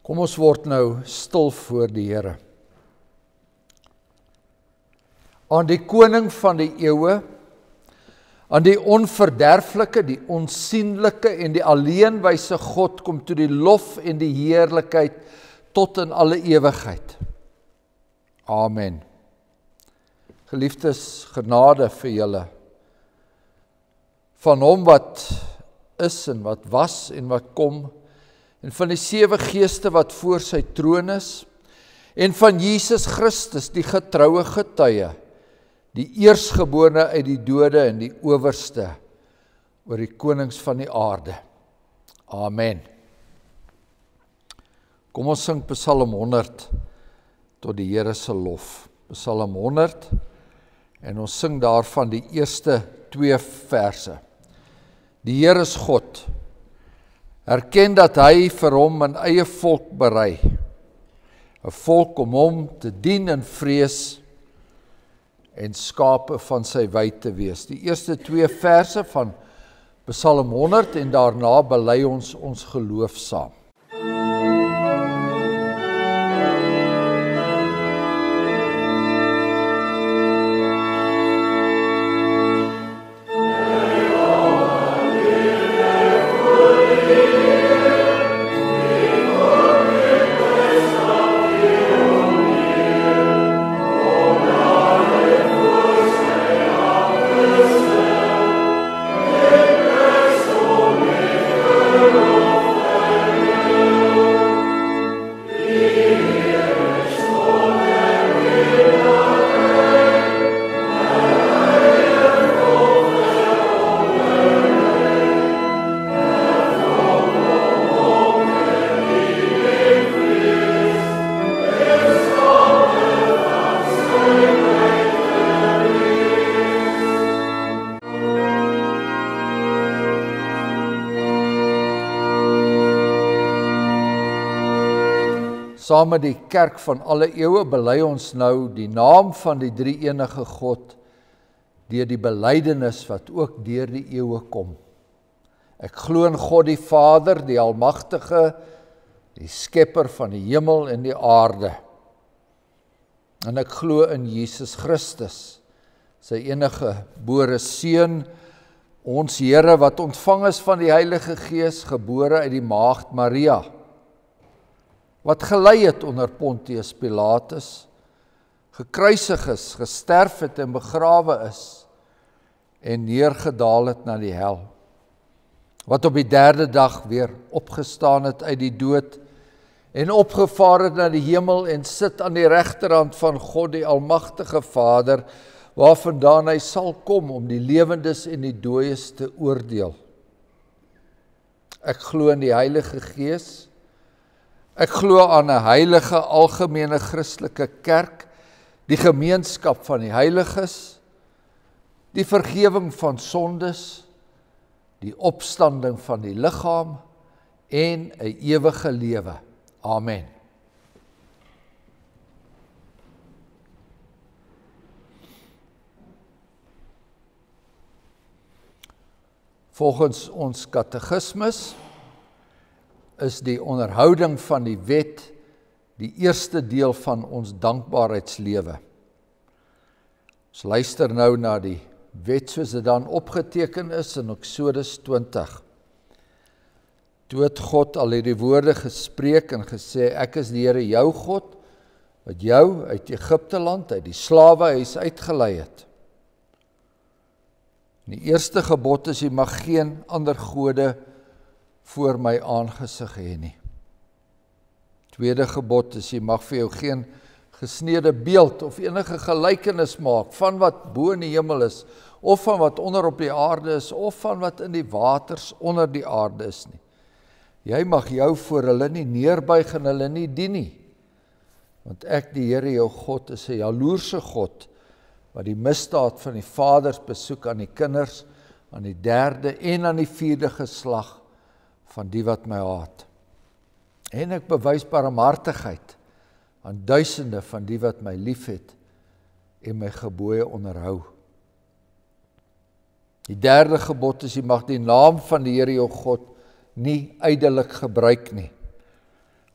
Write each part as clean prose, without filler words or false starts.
Kom ons word nou stil voor die Here. Aan die koning van die eeue, aan die onverderflike, die onsienlike en die alleenwyse God kom toe die lof en die heerlikheid tot in alle ewigheid. Amen. Geliefdes, genade vir julle. Van hom wat is en wat was en wat kom, en van die 7 geeste wat voor sy troon is, en van Jesus Christus, die getroue getuie, die eerstgeborene uit die dode en die owerste oor die konings van die aarde. Amen. Kom ons sing Psalm 100 tot die Here se lof. Psalm 100 en ons sing daarvan die eerste 2 verse. Die Here is God. Erken dat hy vir hom 'n eie volk berei. 'n volk om hom te dien in vrees en skape van sy wy te wees. Die eerste 2 verse van Psalm 100 en daarna bely ons geloof saam. Saam met die kerk van alle eeue bely ons nou die naam van die drie-enige God deur die belydenis wat ook deur die eeue kom. Ek glo in God die Vader, die Almagtige, die Skepper van die hemel en die aarde. En ek glo in Jesus Christus, sy enige gebore Seun, ons Here wat ontvang is van die Heilige Gees, gebore uit die maagd Maria, wat gelei het onder Pontius Pilatus, gekruisig is, gesterf het en begrawe is, en neergedaal het na die hel, wat op die 3de dag weer opgestaan het uit die dood, en opgevaar het na die hemel, en sit aan die regterhand van God die Almagtige Vader, waarvandaan hy sal kom om die lewendes en die dooies te oordeel. Ek glo in die Heilige Gees. Ek glo aan 'n heilige algemene Christelike kerk, die gemeenskap van die heiliges, die vergewing van sondes, die opstanding van die liggaam en 'n ewige lewe. Amen. Volgens ons katekismus is die onderhouding van die wet die eerste deel van ons dankbaarheidslewe. Ons luister nou na die wet soos dit dan opgeteken is in Eksodus 20. Toe het God al hierdie woorde gespreek en gesê, ek is die Here jou God, wat jou uit Egipte land, uit die slawehuis uitgelei het. En die eerste gebod is, jy mag geen ander gode voor my aangesig hê nie. Tweede gebod is, jy mag vir jou geen gesneede beeld of enige gelykenis maak van wat bo in die hemel is, of van wat onder op die aarde is, of van wat in die waters onder die aarde is nie. Jy mag jou voor hulle nie neerbuig en hulle nie dien nie, want ek, die Here jou God, is 'n jaloerse God, wat die misdaad van die vaders besoek aan die kinders, aan die 3de en aan die 4de geslag, van die wat my haat. En ek bewys barmhartigheid aan duisende van die wat my liefhet en my gebooie onderhou. Die 3de gebod is, jy mag die naam van die Here jou God nie ydelik gebruik nie.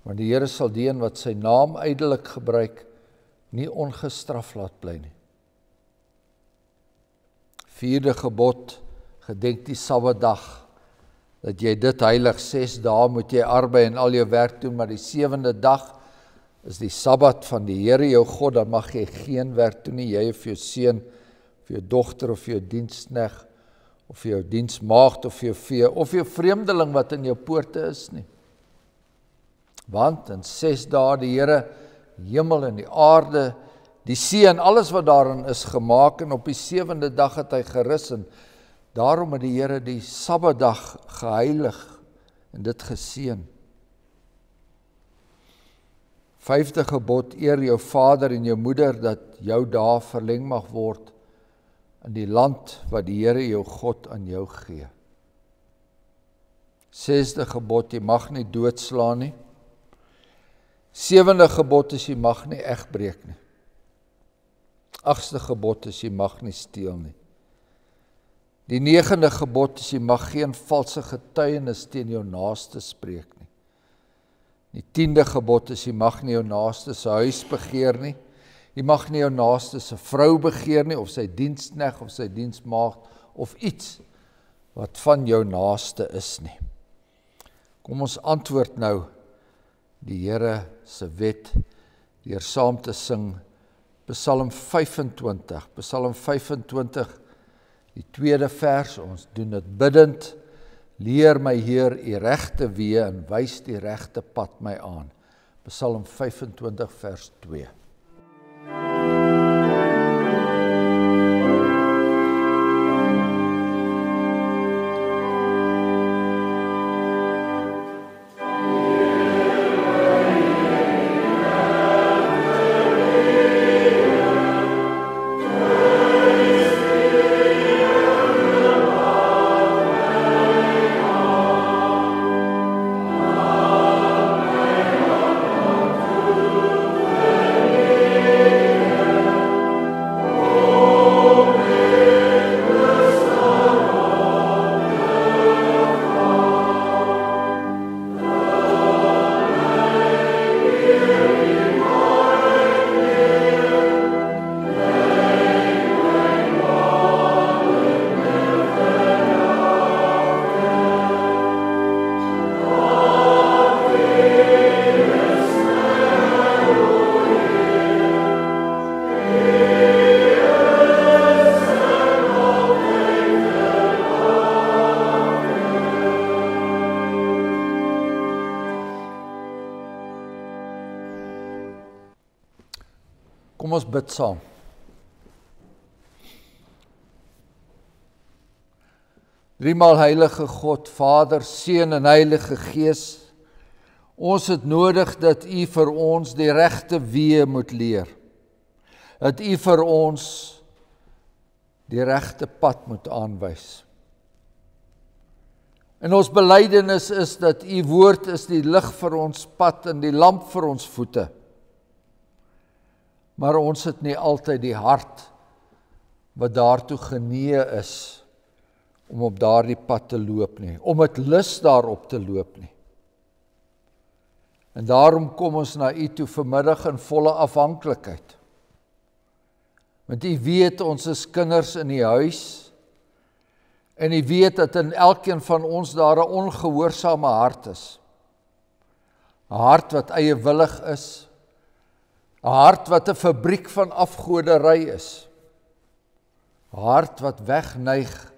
Want die Here sal die een wat sy naam ydelik gebruik, nie ongestraf laat bly nie. 4de gebod, gedenk die Sabbatdag, dat jy dit heilig, 6 dae moet jy arbei en al jou werk doen, maar die 7de dag is die Sabbat van die Here jou God, dan mag jy geen werk doen nie, jy of jou seun, of jou dogter, of jou diensknegt, of jou diensmaagd, of jou vee, of jou vreemdeling wat in jou poorte is nie. Want in 6 dae die Here, hemel en die aarde, die see en alles wat daarin is gemaak, en op die 7de dag het hy gerus, en daarom het die Here die Sabbatdag geheilig, en dit geseën. 5de gebod, eer jou vader en jou moeder, dat jou dae verleng mag word, in die land wat die Here jou God aan jou gee. 6de gebod, jy mag nie doodslaan nie. 7de gebod is, jy mag nie egbreek nie. 8de gebod is, jy mag nie steel nie. Die 9de gebod is, jy mag geen valse getuienis teen jou naaste spreek nie. Die 10de gebod is, jy mag nie jou naaste se huis begeer nie. Jy mag nie jou naaste se vrou begeer nie, of sy diensknegt, of sy diensmaagd, of iets wat van jou naaste is nie. Kom ons antwoord nou die Here se wet deur saam te sing Psalm 25, Psalm 25, die 2de vers, ons doen dit biddend, leer my Heer u regte weë en wys die regte pad my aan. Psalm 25 vers 2. Kom ons bid saam. Driemaal heilige God, Vader, Seun en Heilige Gees, ons het nodig dat U vir ons die regte weë moet leer. Dat U vir ons die regte pad moet aanwys. En ons belydenis is dat U woord is die lig vir ons pad en die lamp vir ons voete. Maar ons het nie altyd die hart wat daartoe genee is om op daardie pad te loop nie, om met lus daarop te loop nie. En daarom kom ons na U toe vanmiddag in volle afhanklikheid. Want U weet ons is kinders in die huis, en U weet dat in elkeen van ons daar 'n ongehoorsame hart is. 'n Hart wat eiewillig is, 'n hart wat 'n fabriek van afgoderry is, 'n hart wat wegneig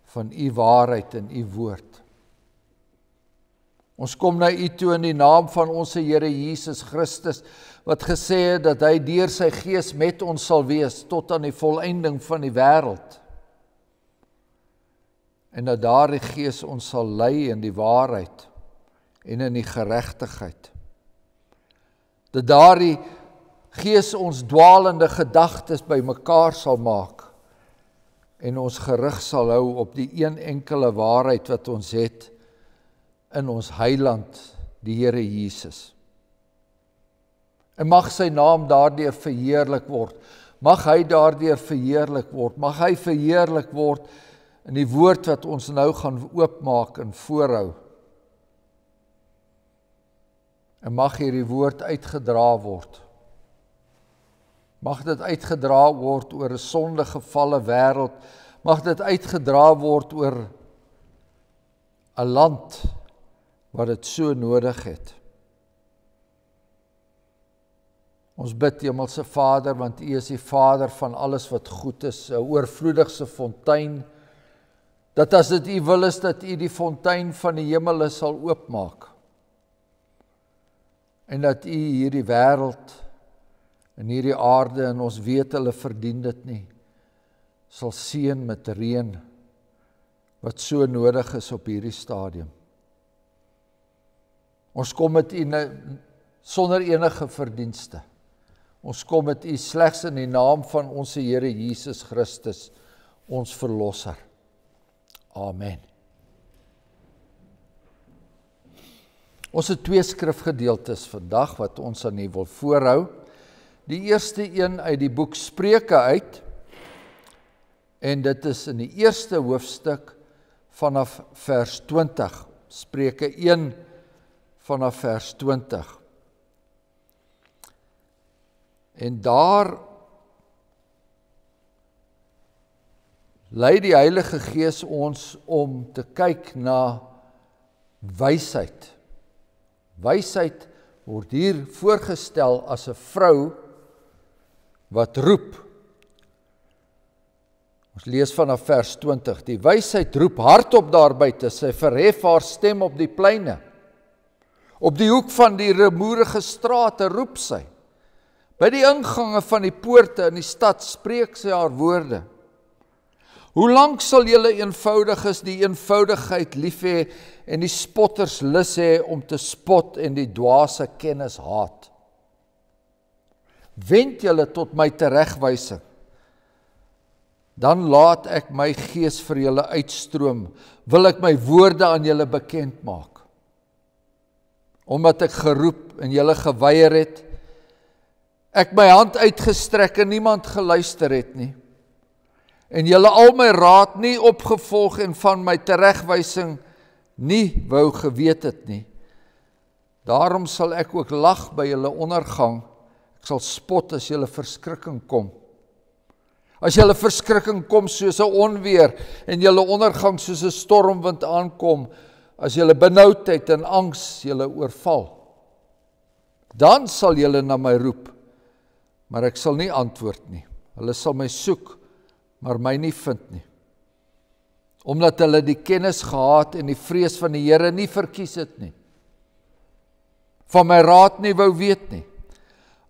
van U waarheid en U woord. Ons kom na U toe in die naam van ons Here Jesus Christus, wat gesê het dat hy deur sy Gees met ons sal wees tot aan die volëinding van die wêreld. En dat daardie Gees ons sal lei in die waarheid en in die geregtigheid. Dat daardie Gees ons dwaalende gedagtes bymekaar sal maak en ons gerig sal hou op die een enkele waarheid wat ons het in ons Heiland, die Here Jesus. En mag sy naam daardeur verheerlik word. Mag hy daardeur verheerlik word. Mag hy verheerlik word in die woord wat ons nou gaan oopmaak en voorhou. En mag hierdie woord uitgedra word. Mag dit uitgedra word oor 'n sondegevalle wêreld. Mag dit uitgedra word oor 'n land wat dit so nodig het. Ons bid, Hemelse Vader, want U is die Vader van alles wat goed is, 'n oorvloedigse fontein, dat as dit U wil is, dat U die fontein van die hemele sal oopmaak. En dat U hierdie wêreld en hierdie aarde, en ons weet hulle verdien dit nie, sal seën met reën, wat so nodig is op hierdie stadium. Ons kom met U sonder enige verdienste. Ons kom met U slegs in die naam van ons Here Jesus Christus, ons Verlosser. Amen. Ons het 2 skrifgedeeltes vandag wat ons aan U wil voorhou. Die eerste een uit die boek Spreuke uit, en dit is in die eerste hoofstuk vanaf vers 20. Spreuke 1 vanaf vers 20. En daar lei die Heilige Gees ons om te kyk na wysheid. Wysheid word hier voorgestel as 'n vrou wat roep. Ons lees vanaf vers 20. Die wysheid roep hardop daar buite, sy verhef haar stem op die pleine. Op die hoek van die rumoerige strate roep sy. By die ingange van die poorte in die stad spreek sy haar woorde. Hoe lank sal julle eenvoudiges die eenvoudigheid lief hê en die spotters lus hê om te spot en die dwaase kennis haat? Wend julle tot my teregwysing, dan laat ek my gees vir julle uitstroom, wil ek my woorde aan julle bekend maak. Omdat ek geroep en julle geweier het, ek my hand uitgestrek en niemand geluister het nie, en julle al my raad nie opgevolg en van my teregwysing nie wou geweet het nie. Daarom sal ek ook lag by julle ondergang, ek sal spot as julle verskrikking kom. As julle verskrikking kom soos 'n onweer en julle ondergang soos 'n stormwind aankom, as julle benoudheid en angs julle oorval, dan sal julle na my roep, maar ek sal nie antwoord nie. Hulle sal my soek, maar my nie vind nie. Omdat hulle die kennis gehaat en die vrees van die Here nie verkies het nie. Van my raad nie wou weet nie.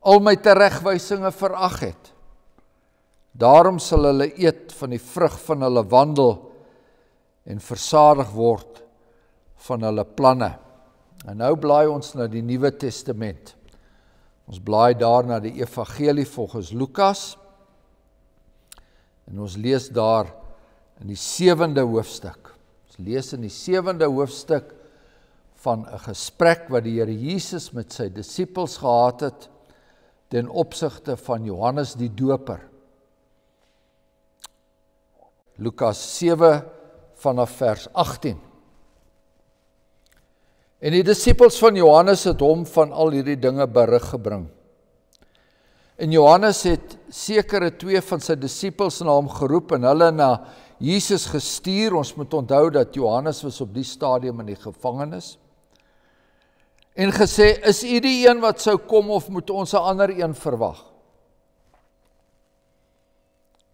Al my teregwysinge verag het. Daarom sal hulle eet van die vrug van hulle wandel en versadig word van hulle planne. En nou blaai ons na die Nuwe Testament. Ons blaai daar na die Evangelie volgens Lukas. En ons lees daar in die 7de hoofstuk. Ons lees in die 7de hoofstuk van 'n gesprek wat die Here Jesus met sy disippels gehad het ten opsigte van Johannes die Doper. Lukas 7 vanaf vers 18. En die disippels van Johannes het hom van al hierdie dinge berig gebring. En Johannes het sekere 2 van sy disippels na hom geroep en hulle na Jesus gestuur. Ons moet onthou dat Johannes was op die stadium in die gevangenis. En gesê, is u die een wat sou kom of moet ons 'n ander een verwag?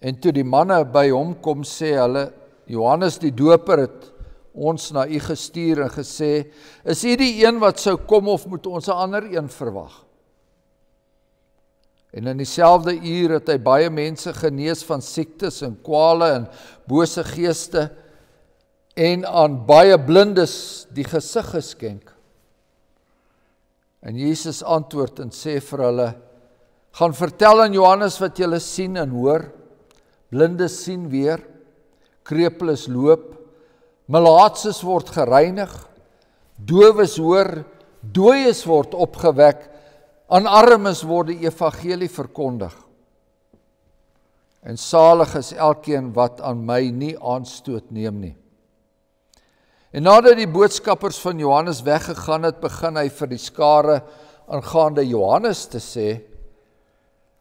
En toe die manne by hom kom, sê hulle, Johannes die Doper het ons na u gestuur en gesê, is u die een wat sou kom of moet ons 'n ander een verwag? En in dieselfde uur het hy baie mense genees van siektes en kwale en bose geeste en aan baie blindes die gesig geskenk. En Jesus antwoord en sê vir hulle, gaan vertel aan Johannes wat julle sien en hoor, blindes sien weer, krepeles loop, melaatses word gereinig, dowes hoor, dooies word opgewek, aan armes word die evangelie verkondig. En salig is elkeen wat aan my nie aanstoot neem nie. En nadat die boodskappers van Johannes weggegaan het, begin hy vir die skare aangaande Johannes te sê: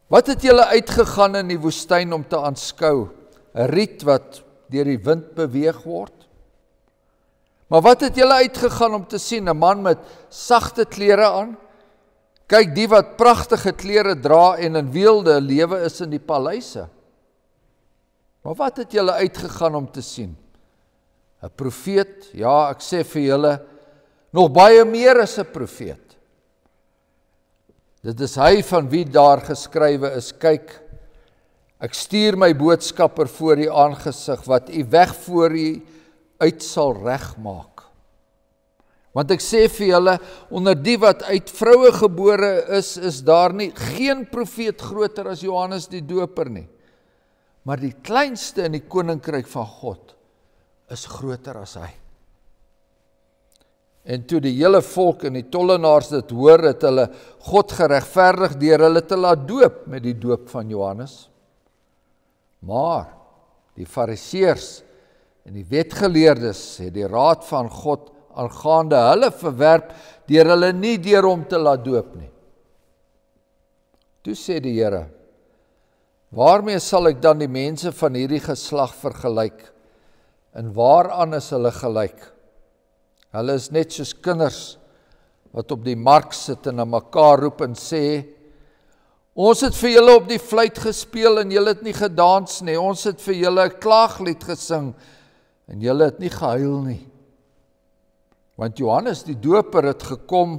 Wat het julle uitgegaan in die woestyn om te aanskou? 'n Riet wat deur die wind beweeg word? Maar wat het julle uitgegaan om te sien? 'n Man met sagte klere aan? Kyk, die wat pragtige klere dra en in weelde lewe is in die paleise. Maar wat het julle uitgegaan om te sien? 'n Profeet? Ja, ek sê vir julle, nog baie meer as 'n profeet. Dit is hy van wie daar geskrywe is: Kyk, ek stuur my boodskapper voor u aangesig, wat u weg voor u uit sal regmaak. Want ek sê vir julle, onder die wat uit vroue gebore is daar geen profeet groter as Johannes die Doper nie. Maar die kleinste in die koninkryk van God is groter as hy. En toe die hele volk en die tollenaars dit hoor, het hulle God geregverdig deur hulle te laat doop met die doop van Johannes. Maar die fariseërs en die wetgeleerdes het die raad van God aangaande hulle verwerp deur hulle nie deur hom te laat doop nie. Toe sê die Here: Waarmee sal ek dan die mense van hierdie geslag vergelyk? En waaraan is hulle gelyk? Hulle is net soos kinders wat op die mark sit en na mekaar roep en sê: Ons het vir julle op die fluit gespeel en julle het nie gedans nie. Ons het vir julle 'n klaaglied gesing en julle het nie gehuil nie. Want Johannes die Doper het gekom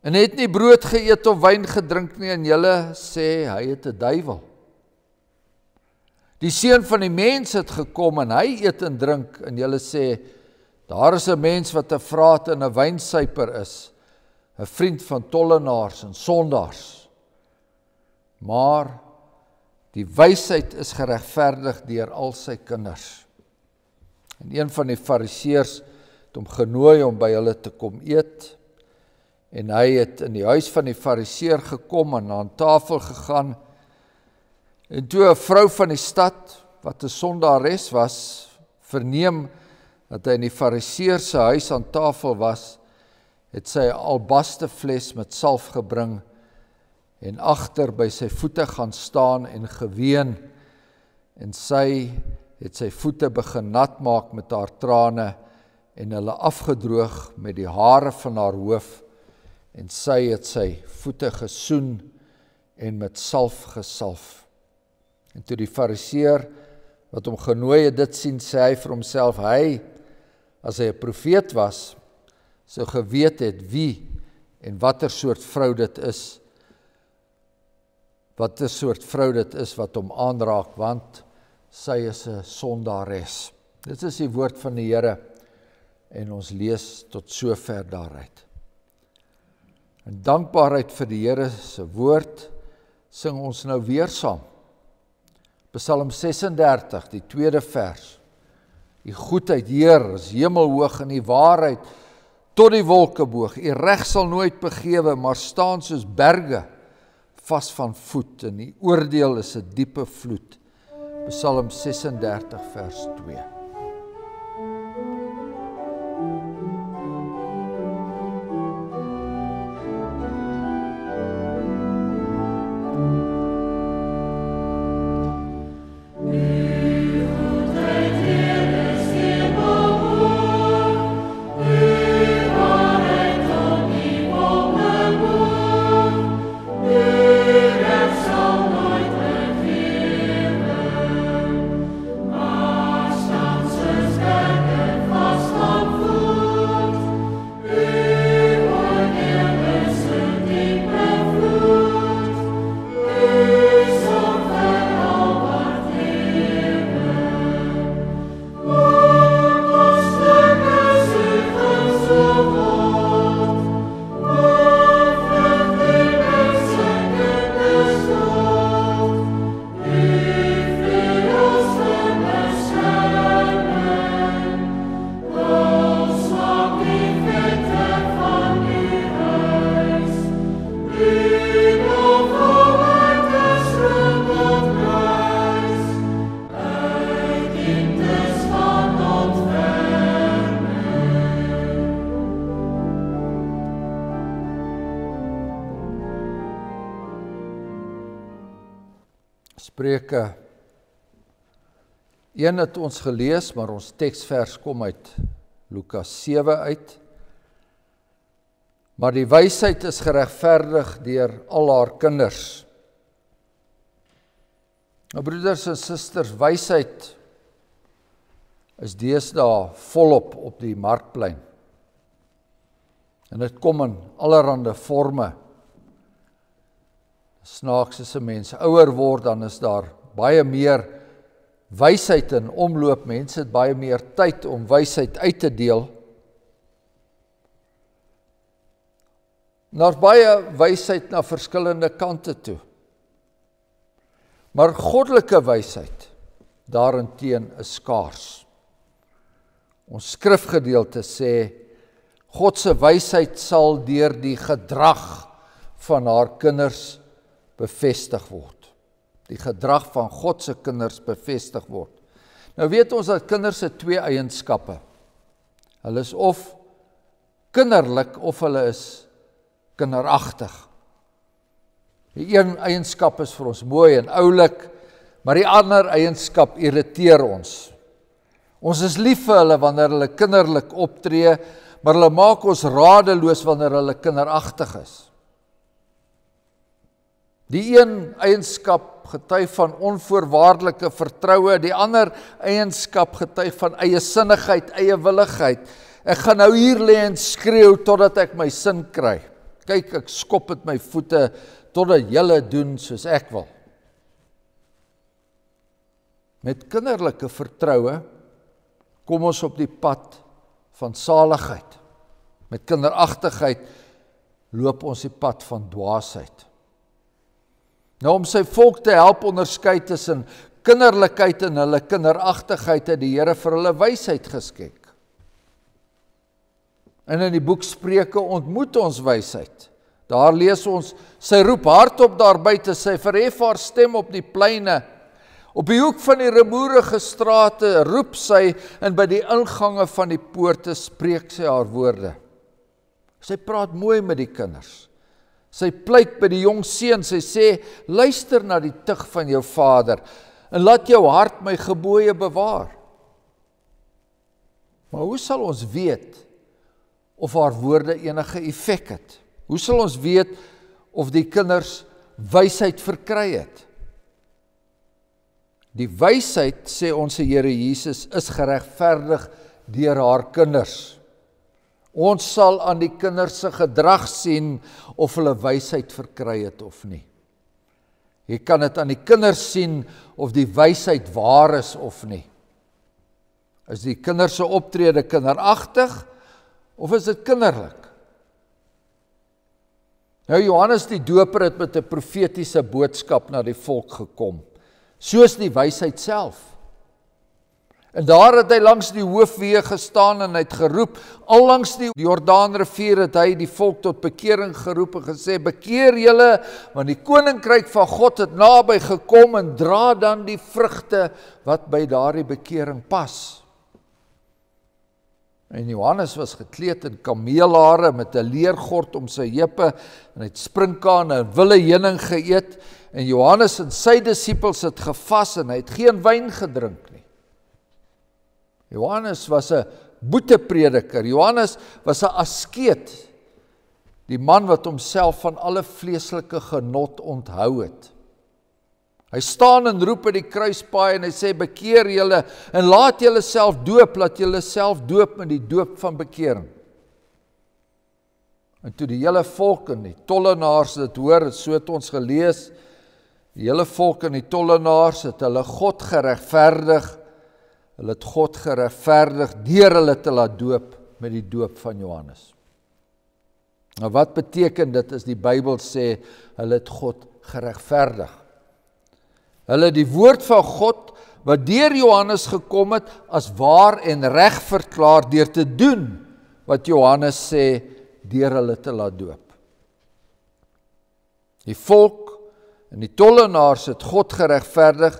en het nie brood geëet of wyn gedrink nie, en julle sê hy het 'n duiwel. Die Seun van die Mens het gekom en hy eet en drink, en julle sê daar is 'n mens wat 'n vraat en 'n wynsuiper is, 'n vriend van tollenaars en sondaars. Maar die wysheid is geregverdig deur al sy kinders. En een van die fariseërs het hom genooi om by hulle te kom eet, en hy het in die huis van die fariseër gekom en aan tafel gegaan, en toe 'n vrou van die stad, wat 'n sondares was, verneem dat hy in die fariseër se huis aan tafel was, het sy 'n albaste fles met salf gebring, en agter by sy voete gaan staan en geween, en sy het sy voete begin nat maak met haar trane, en hulle afgedroog met die hare van haar hoof, en sy het sy voete gesoen en met salf gesalf. En toe die fariseër wat hom genooi het dit sien, sê hy vir homself: hy, as hy 'n profeet was, sou geweet het wie en watter soort vrou dit is, wat hom aanraak, want sy is 'n sondares. Dit is die woord van die Here, en ons lees tot sover daaruit. In dankbaarheid vir die Here se woord sing ons nou weer saam. Psalm 36, die tweede vers. Die goedheid, Heer, is hemelhoog, en die waarheid tot die wolke boog. U reg sal nooit begewe, maar staan soos berge vas van voet, en die oordeel is 'n diepe vloed. Psalm 36 vers 2. Stop. Spreuke 1 het ons gelees, maar ons teksvers kom uit Lukas 7 uit. Maar die wysheid is geregverdig deur al haar kinders. Nou broeders en susters, wysheid is deesdae volop op die markplein. En dit kom in allerhande forme. Snaaks as 'n mens ouer word, dan is daar baie meer wysheid in omloop. Mense het baie meer tyd om wysheid uit te deel. Daar's baie wysheid na verskillende kante toe. Maar goddelike wysheid daarenteen is skaars. Ons skrifgedeelte sê, God se wysheid sal deur die gedrag van haar kinders bevestig word. Die gedrag van God se kinders bevestig word. Nou weet ons dat kinders het twee eienskappe. Hulle is of kinderlik of hulle is kinderagtig. Die een eienskap is vir ons mooi en oulik, maar die ander eienskap irriteer ons. Ons is lief vir hulle wanneer hulle kinderlik optree, maar hulle maak ons radeloos wanneer hulle kinderagtig is. Die een eienskap getuig van onvoorwaardelike vertroue, die ander eienskap getuig van eie sinnigheid, eie willigheid. Ek gaan nou hier lê en skreeu totdat ek my sin kry. Kyk, ek skop met my voete totdat julle doen soos ek wil. Met kinderlike vertroue kom ons op die pad van saligheid. Met kinderagtigheid loop ons die pad van dwaasheid. Nou om sy volk te help onderskei tussen kinderlikheid en hulle kinderagtigheid het die Here vir hulle wysheid geskenk. En in die boek Spreuke ontmoet ons wysheid. Daar lees ons, sy roep hardop daar buite, sy verhef haar stem op die pleine. Op die hoek van die rumoerige strate roep sy en by die ingange van die poorte spreek sy haar woorde. Sy praat mooi met die kinders. Sy pleit by die jong seun, sy sê, luister na die tug van jou vader en laat jou hart my gebooie bewaar. Maar hoe sal ons weet of haar woorde enige effek het? Hoe sal ons weet of die kinders wysheid verkry het? Die wysheid, sê ons Here Jesus, is geregverdig deur haar kinders. Ons sal aan die kinders se gedrag sien of hulle wysheid verkry het of nie. Jy kan dit aan die kinders sien of die wysheid waar is of nie. Is die kinders se optrede kinderagtig of is dit kinderlik? Nou Johannes die Doper het met 'n profetiese boodskap na die volk gekom, soos die wysheid self. En daar het hy langs die hoofweë gestaan en hy het geroep, al langs die Jordaanrivier het hy die volk tot bekering geroep en gesê, bekeer julle, want die koninkryk van God het naby gekom en dra dan die vrugte wat by daardie bekering pas. En Johannes was gekleed in kameelhare met 'n leergord om sy heupe en hy het sprinkane en wille heuning geëet en Johannes en sy disippels het gevas en hy het geen wyn gedrink nie. Johannes was 'n boeteprediker. Johannes was 'n askeet, die man wat homself van alle vleeslike genot onthou het. Hy staan en roep by die kruispaai en hy sê, bekeer julle en laat julle self doop met die doop van bekering. En toe die hele volk en die tollenaars dit hoor, so het ons gelees, die hele volk en die tollenaars het hulle God geregverdig, hulle het God geregverdig deur hulle te laat doop met die doop van Johannes. Nou wat beteken dit as die Bybel sê, hulle het God geregverdig? Hulle die woord van God, wat deur Johannes gekom het, as waar en reg verklaar deur te doen, wat Johannes sê, deur hulle te laat doop. Die volk en die tollenaars het God geregverdig,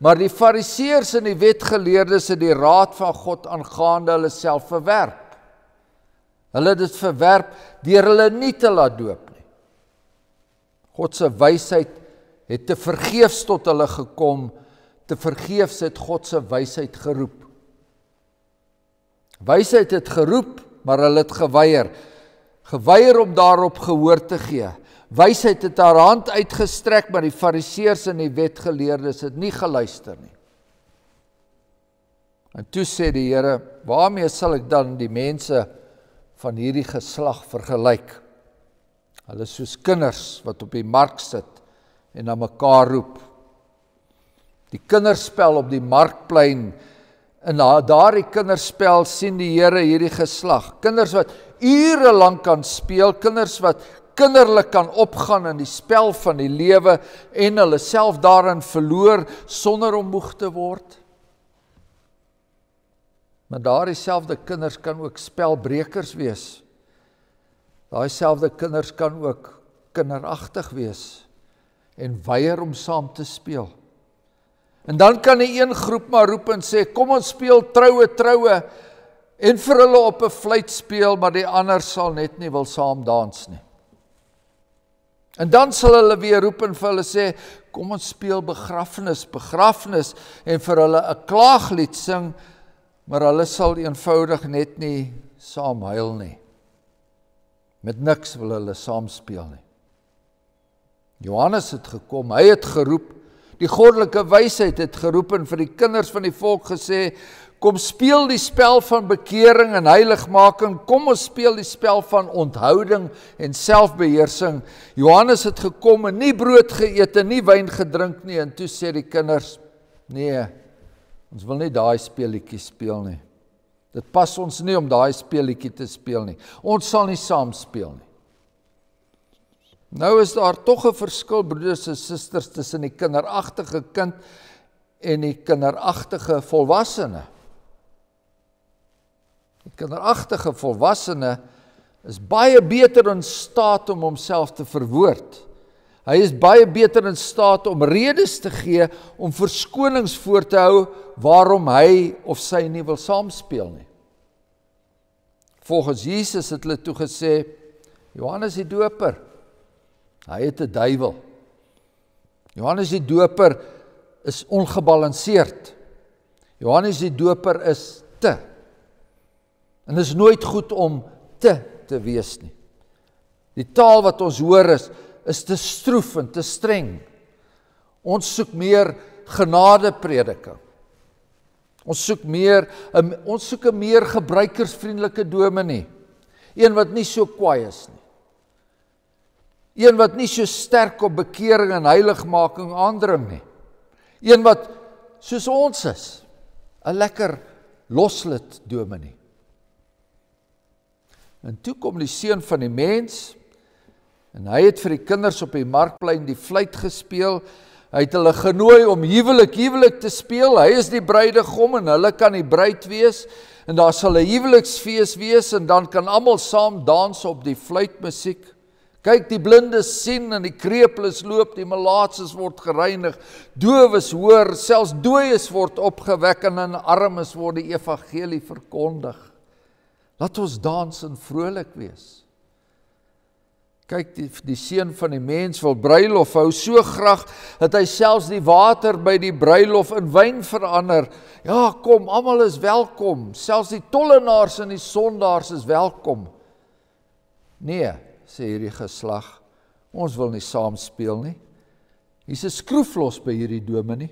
maar die fariseërs en die wetgeleerdes het die raad van God aangaande hulle self verwerp. Hulle het dit verwerp deur hulle nie te laat doop nie. God se wysheid het te vergeefs tot hulle gekom, te vergeefs het God se wysheid geroep. Wysheid het geroep, maar hulle het geweier. Geweier om daarop gehoor te gee. Wysheid het haar hand uitgestrek, maar die fariseërs en die wetgeleerdes het nie geluister nie. En toe sê die Here, waarmee sal ek dan die mense van hierdie geslag vergelyk? Hulle is soos kinders wat op die mark sit en na mekaar roep. Die kinderspel op die markplein, en na daardie kinderspel sien die Here hierdie geslag. Kinders wat ure lank kan speel, kinders wat kinderlik kan opgaan in die spel van die lewe en hulle self daarin verloor sonder om moeg te word. Maar daardie selfde kinders kan ook spelbrekers wees. Daai selfde kinders kan ook kinderagtig wees en weier om saam te speel. En dan kan die een groep maar roep en sê, kom ons speel troue, en vir hulle op 'n fluit speel, maar die ander sal net nie wil saam dans nie. En dan sal hulle weer roep en vir hulle sê, kom ons speel begrafnis, en vir hulle 'n klaaglied sing, maar hulle sal eenvoudig net nie saam huil nie. Met niks wil hulle saam speel nie. Johannes het gekom, hy het geroep, die goddelike wysheid het geroep en vir die kinders van die volk gesê, kom speel die spel van bekering en heiligmaking, kom ons speel die spel van onthouding en selfbeheersing. Johannes het gekom en nie brood geëet en nie wyn gedrink nie, en toe sê die kinders, nee, ons wil nie daai speelietjie speel nie. Dit pas ons nie om daai speelietjie te speel nie. Ons sal nie saam speel nie. Nou is daar tog 'n verskil, broeders en susters, tussen die kinderagtige kind en die kinderagtige volwassene. Die kinderagtige volwassene is baie beter in staat om homself te verwoord. Hy is baie beter in staat om redes te gee, om verskonings voor te hou waarom hy of sy nie wil saamspeel nie. Volgens Jesus het hulle toe gesê, Johannes die Doper, hy het 'n duiwel. Johannes die Doper is ongebalanseerd. Johannes die Doper is te. En is nooit goed om te wees nie. Die taal wat ons hoor is te stroef en te streng. Ons soek meer genadepredika. Ons soek 'n meer gebruikersvriendelike dominee. Een wat nie so kwaai is nie. Een wat nie so sterk op bekering en heiligmaking aandring nie. Een wat soos ons is, 'n lekker loslid dominee. En toe kom die seun van die mens, en hy het vir die kinders op die markplein die fluit gespeel. Hy het hulle genooi om huwelik te speel. Hy is die bruidegom en hulle kan die bruid wees. En daar sal 'n huweliksfees wees en dan kan almal saam dans op die fluitmusiek. Kyk, die blindes sien en die krepeles loop, die malaatses word gereinig, dowes hoor, selfs dooies word opgewek en aan armes word die evangelie verkondig. Laat ons dans en vrolik wees. Kyk, die seun van die mens wil bruilof hou so graag, dat hy selfs die water by die bruilof in wyn verander. Ja, kom, almal is welkom, selfs die tollenaars en die sondaars is welkom. Nee, sê hierdie geslag, ons wil nie saam speel nie. Hier's 'n skroeflos by hierdie dominee.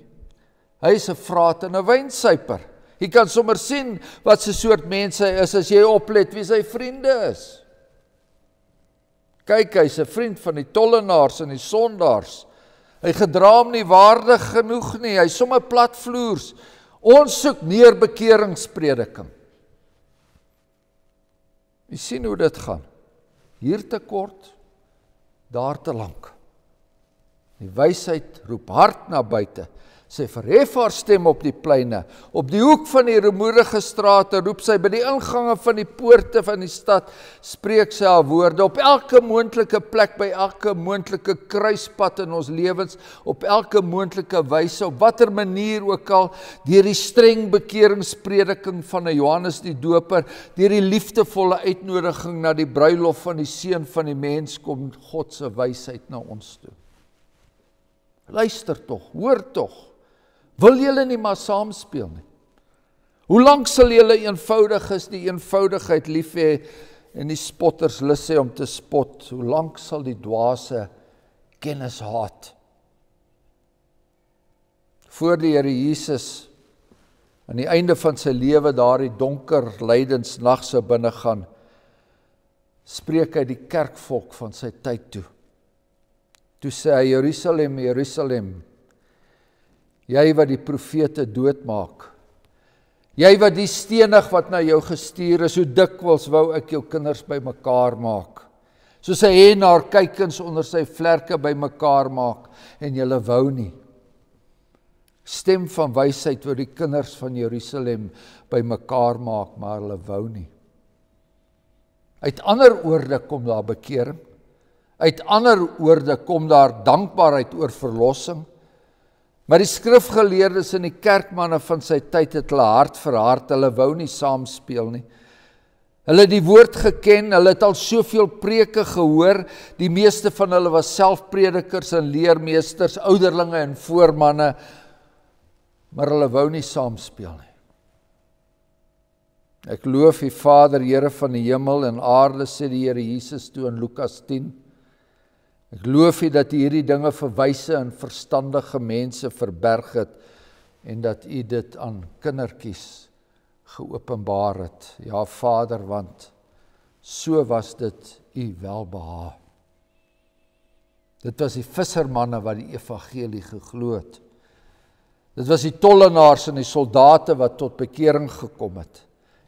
Hy is 'n vraat en 'n wynsuiper. Jy kan sommer sien wat se soort mens hy is as jy oplet wie sy vriende is. Kyk, hy's 'n vriend van die tollenaars en die sondaars. Hy gedra hom nie waardig genoeg nie, hy's sommer platvloers. Ons soek meer bekeringsprediking. Jy sien hoe dit gaan. Hier te kort, daar te lank. Die wysheid roep hard na buite. Sy verhef haar stem op die pleine. Op die hoek van die rumoerige strate roep sy by die ingange van die poorte van die stad, spreek sy haar woorde. Op elke moontlike plek, by elke moontlike kruispad in ons lewens, op elke moontlike wyse, op watter manier ook al, deur die streng bekeringsprediking van 'n Johannes die Doper, deur die liefdevolle uitnodiging na die bruilof van die seun van die mens, kom God se wysheid na ons toe. Luister tog, hoor tog. Wil julle nie maar saamspeel nie? Hoe lank sal julle eenvoudiges die eenvoudigheid lief hê en die spotters lus hê om te spot? Hoe lank sal die dwaase kennis haat? Voor die Here Jesus aan die einde van sy lewe daar die donker lydensnag sou binnegaan, spreek hy die kerkvolk van sy tyd toe. Toe sê hy, Jerusalem, Jerusalem, jy wat die profete doodmaak, jy wat die stenig wat na jou gestuur is, hoe dikwels wou ek jou kinders bymekaar maak, soos 'n henaar kykens onder sy vlerke bymekaar maak, en julle wou nie. Stem van wysheid wou die kinders van Jerusalem bymekaar maak, maar hulle wou nie. Uit ander oorde kom daar bekering, uit ander oorde kom daar dankbaarheid oor verlossing, maar die skrifgeleerdes en die kerkmanne van sy tyd het hulle hart vir hart, hulle wou nie saamspeel nie. Hulle het die woord geken, hulle het al soveel preke gehoor, die meeste van hulle was selfpredikers en leermeesters, ouderlinge en voormanne, maar hulle wou nie saamspeel nie. Ek loof die Vader, Here van die hemel en aarde, sê die Here Jesus toe in Lukas 10. Ek loof U dat U hierdie dinge vir wyse en verstandige mense verberg het en dat U dit aan kindertjies geopenbaar het. Ja, Vader, want so was dit U welbehae. Dit was die vissermanne wat die evangelie geglo het. Dit was die tollenaars en die soldate wat tot bekering gekom het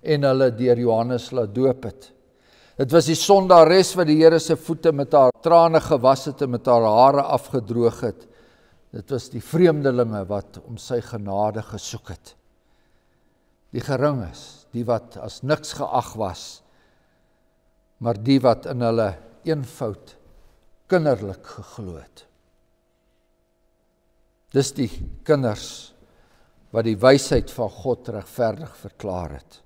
en hulle deur Johannes laat doop het. Dit was die sondares wat die Here se voete met haar trane gewas het en met haar hare afgedroog het. Dit was die vreemdelinge wat om sy genade gesoek het. Die geringes, die wat as niks geag was, maar die wat in hulle eenvoud kinderlik geglo het. Dis die kinders wat die wysheid van God regverdig verklaar het.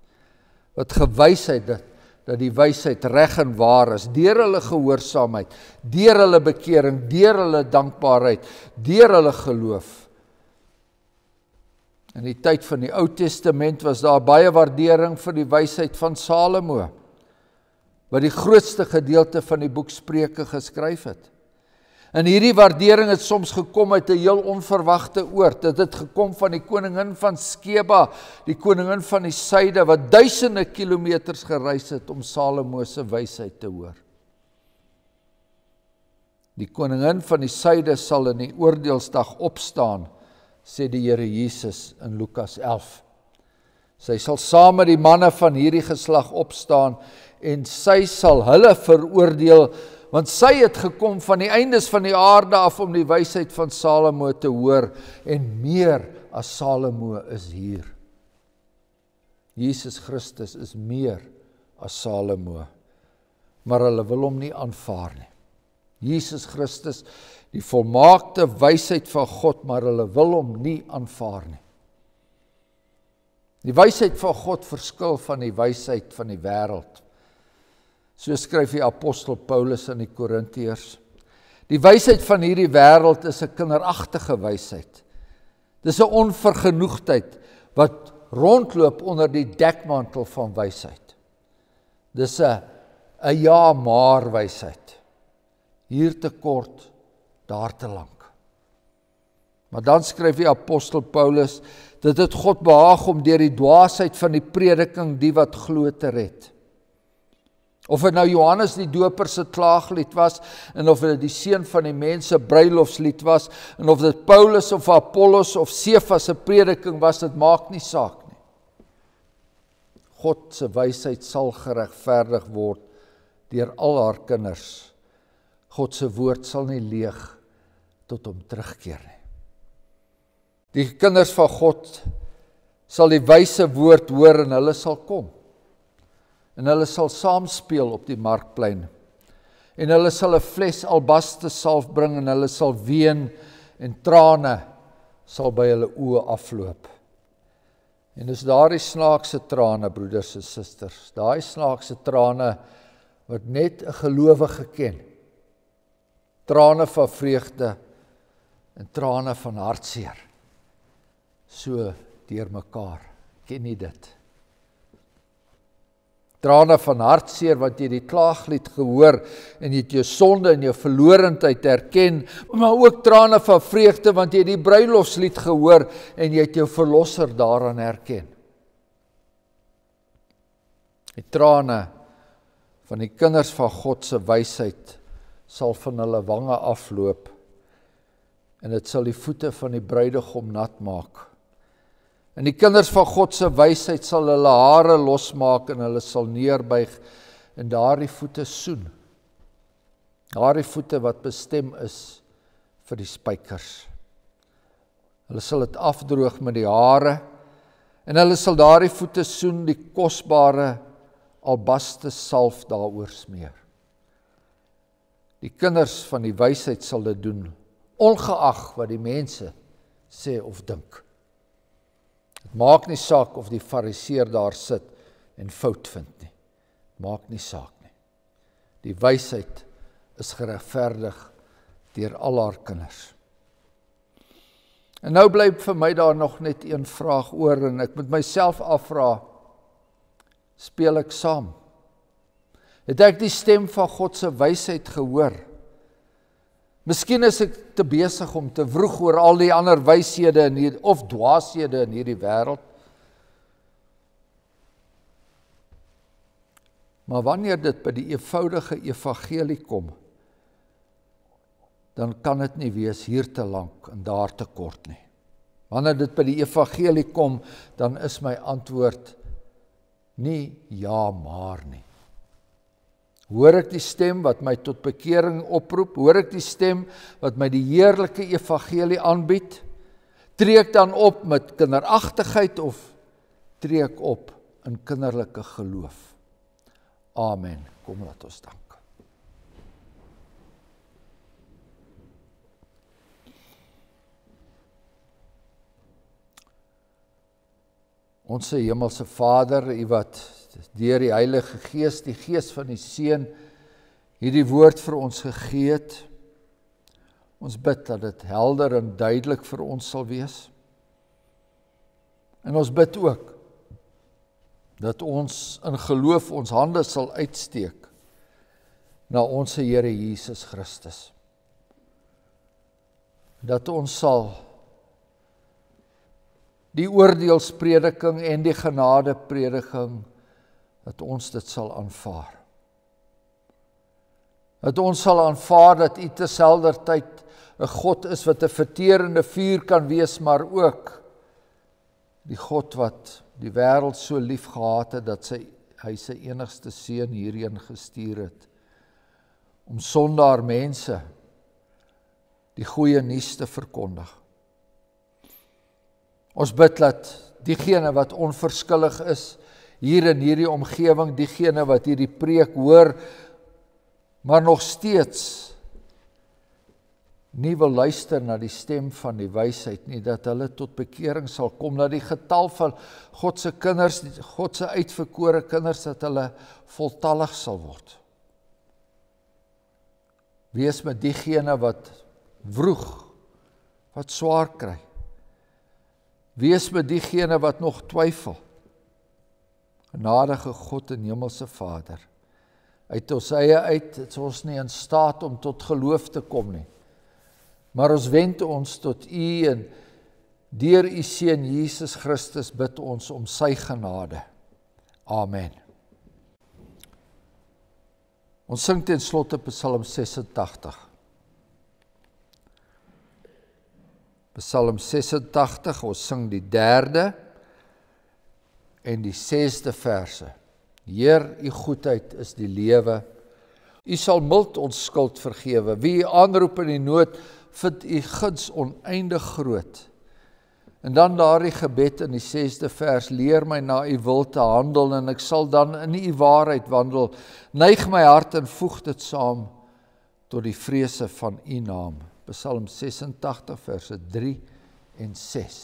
Wat gewys het dat die wysheid reg en waar is, deur hulle gehoorsaamheid, deur hulle bekering, deur hulle dankbaarheid, deur hulle geloof. In die tyd van die Ou Testament was daar baie waardering vir die wysheid van Salomo, wat die grootste gedeelte van die boek Spreuke geskryf het. En hierdie waardering het soms gekom uit 'n heel onverwagte oord. Dit het gekom van die koningin van Skeba, die koningin van die suide, wat duisende kilometers gereis het om Salomo se wysheid te hoor. Die koningin van die suide sal in die oordeelsdag opstaan, sê die Here Jesus in Lukas 11. Sy sal saam met die manne van hierdie geslag opstaan en sy sal hulle veroordeel, want sy het gekom van die eindes van die aarde af om die wysheid van Salomo te hoor, en meer as Salomo is hier. Jesus Christus is meer as Salomo, maar hulle wil hom nie aanvaar nie. Jesus Christus, die volmaakte wysheid van God, maar hulle wil hom nie aanvaar nie. Die wysheid van God verskil van die wysheid van die wêreld. So skryf die apostel Paulus aan die Korintiërs. Die wysheid van hierdie wêreld is 'n kinderagtige wysheid. Dis 'n onvergenoegdheid wat rondloop onder die dekmantel van wysheid. Dis 'n ja maar wysheid. Hier te kort, daar te lank. Maar dan skryf die apostel Paulus, dit het God behaag om deur die dwaasheid van die prediking die wat glo te red. Of dit nou Johannes die Doper se klaaglied was, en of dit die seun van die mens se bruilofslied was, en of dit Paulus of Apollos of Cephas se prediking was, dit maak nie saak nie. God se wysheid sal geregverdig word deur al haar kinders. God se woord sal nie leeg tot hom terugkeer nie. Die kinders van God sal die wyse woord hoor en hulle sal kom. En hulle sal saamspeel op die markplein. En hulle sal 'n fles albaste salf bring en hulle sal ween en trane sal by hulle oë afloop. En dis daardie snaakse trane, broeders en susters, daai snaakse trane wat net 'n gelowige ken. Trane van vreugde en trane van hartseer. So deur mekaar. Ken jy dit? Trane van hartseer want jy die klaaglied gehoor en jy het jou sonde en jou verlorendheid erken, maar ook trane van vreugde want jy het die bruilofslied gehoor en jy het jou verlosser daaraan herken. Die trane van die kinders van God se wysheid sal van hulle wange afloop en dit sal die voete van die bruidegom nat maak. En die kinders van God se wysheid sal hulle hare losmaak en hulle sal neerbuig en daardie voete soen. Daardie voete wat bestem is vir die spykers. Hulle sal dit afdroog met die hare en hulle sal daardie voete soen, die kosbare albaste salf daaroor smeer. Die kinders van die wysheid sal dit doen, ongeag wat die mense sê of dink. Het maak nie saak of die fariseer daar sit en fout vind nie. Maak nie saak nie. Die wysheid is geregverdig deur al haar kinders. En nou bly vir my daar nog net een vraag oor en ek moet myself afvra, speel ek saam? Het ek die stem van God se wysheid gehoor? Miskien is ek te besig om te vroeg oor al die ander wyshede of dwaashede in hierdie wêreld. Maar wanneer dit by die eenvoudige evangelie kom, dan kan dit nie wees hier te lank en daar te kort nie. Wanneer dit by die evangelie kom, dan is my antwoord nie ja maar nie. Hoor ek die stem wat my tot bekering oproep? Hoor ek die stem wat my die heerlike evangelie aanbied? Tree ek dan op met kinderagtigheid of tree ek op in kinderlike geloof? Amen. Kom laat ons dank. Onse hemelse Vader, U wat deur die Heilige Gees, die Gees van die Seun, hierdie woord vir ons gegee het. Ons bid dat dit helder en duidelik vir ons sal wees. En ons bid ook dat ons in geloof ons hande sal uitsteek na ons Here Jesus Christus. Dat ons sal die oordeelsprediking en die genadeprediking, dat ons dit sal aanvaar. Dat ons sal aanvaar dat U terselfdertyd 'n God is wat 'n verterende vuur kan wees, maar ook die God wat die wêreld so lief gehad het, dat hy sy enigste seun hierheen gestuur het, om sondaar mense die goeie nuus te verkondig. Ons bid dat diegene wat onverskillig is, hier in hierdie omgewing, diegene wat hierdie preek hoor, maar nog steeds nie wil luister na die stem van die wysheid nie, dat hulle tot bekering sal kom, dat die getal van God se kinders, God se uitverkore kinders, dat hulle voltallig sal word. Wees met diegene wat vroeg, wat swaar kry. Wees met diegene wat nog twyfel. Genadige God en hemelse Vader, uit ons eie uit is ons nie in staat om tot geloof te kom nie, maar ons wend ons tot U en deur U Seun Jesus Christus bid ons om sy genade. Amen. Ons sing ten slotte Psalm 86. Psalm 86, ons sing die 3de en die 6de verse. Heer, U goedheid is die lewe. U sal mild ons skuld vergewe. Wie U aanroep in die nood, vind U guns oneindig groot. En dan daardie gebed in die 6de vers, leer my na U wil te handel, en ek sal dan in U waarheid wandel. Neig my hart en voeg dit saam tot die vrese van U naam. Psalm 86 verse 3 en 6.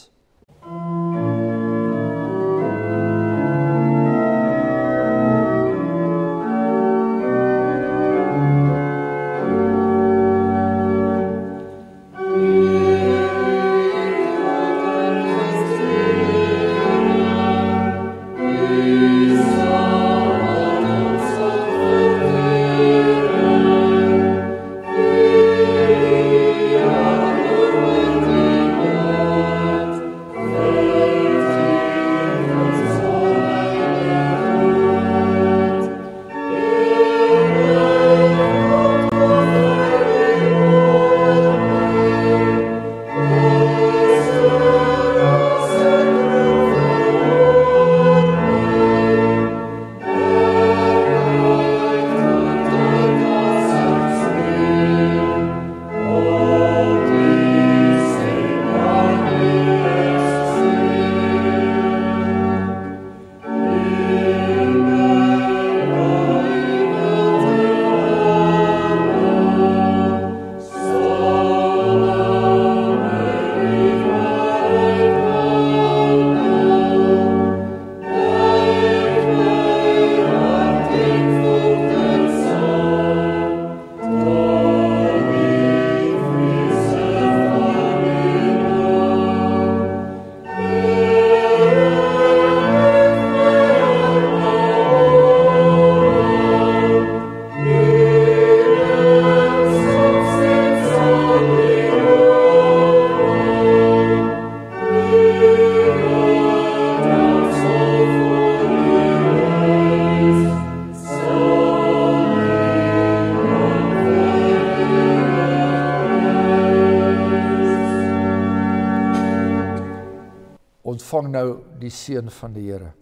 ontvang nou die seën van die Here.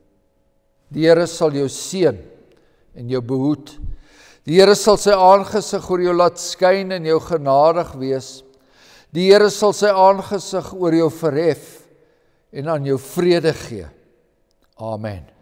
Die Here sal jou seën en jou behoed. Die Here sal sy aangesig oor jou laat skyn en jou genadig wees. Die Here sal sy aangesig oor jou verhef en aan jou vrede gee. Amen.